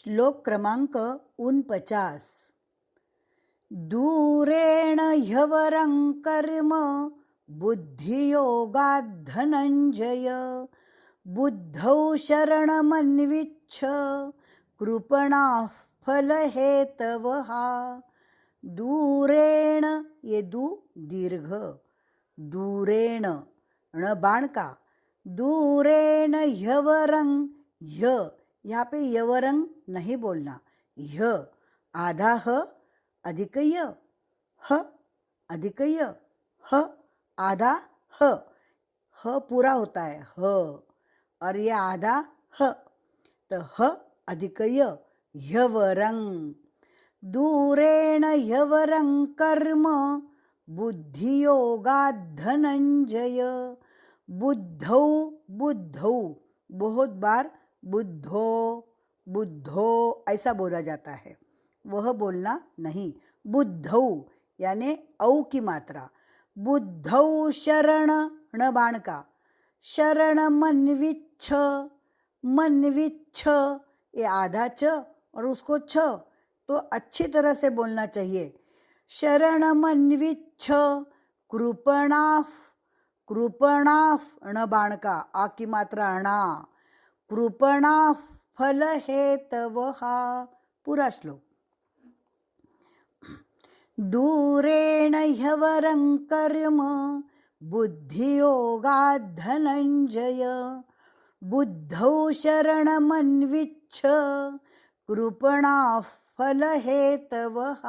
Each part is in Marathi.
श्लोक क्रमांक 49. दूरेण ह्यवरं कर्म बुद्धियोगात् धनञ्जय बुद्धौ शरणमन्विच्छ कृपणाः फलहेतवः. दूरेण ये दू दीर्घ, दूरेण ण बाण का, दूरेण ह्यवरं, ह्य यहाँ पे यवरंग नहीं बोलना, ह्य आधा ह अधिक य, ह अधिक य, ह आधा ह, ह पूरा होता है ह, और ये आधा ह, तो ह अधिक य, ह्यवरंग. दूरेण ह्यवरं कर्म बुद्धियोगात् धनंजय. बुद्धौ, बुद्धौ बहुत बार बुद्धो बुद्धो ऐसा बोला जाता है, वह बोलना नहीं. बुद्धौ यानी औ की मात्रा. बुद्धौ शरण ण बाण का, शरण मन्विच्छ, मन्विच्छ ये आधा च और उसको छ, तो अच्छी तरह से बोलना चाहिए. शरण मन्विच्छ कृपणाः, कृपणाः ण बाण का, आ की मात्रा अणा. कृपणाः फलहेतवः. पूरा श्लोक. दूरेण ह्यवरं कर्म बुद्धियोगात् धनञ्जय बुद्धौ शरणमन्विच्छ कृपणाः फलहेतवः.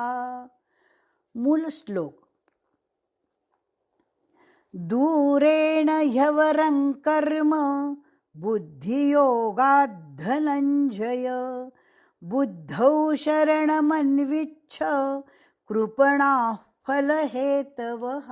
मूल श्लोक. दूरेण ह्यवरं कर्म बुद्धियोगात् धनञ्जय बुद्धौ शरणमन्विच्छ कृपणाः फलहेतवः.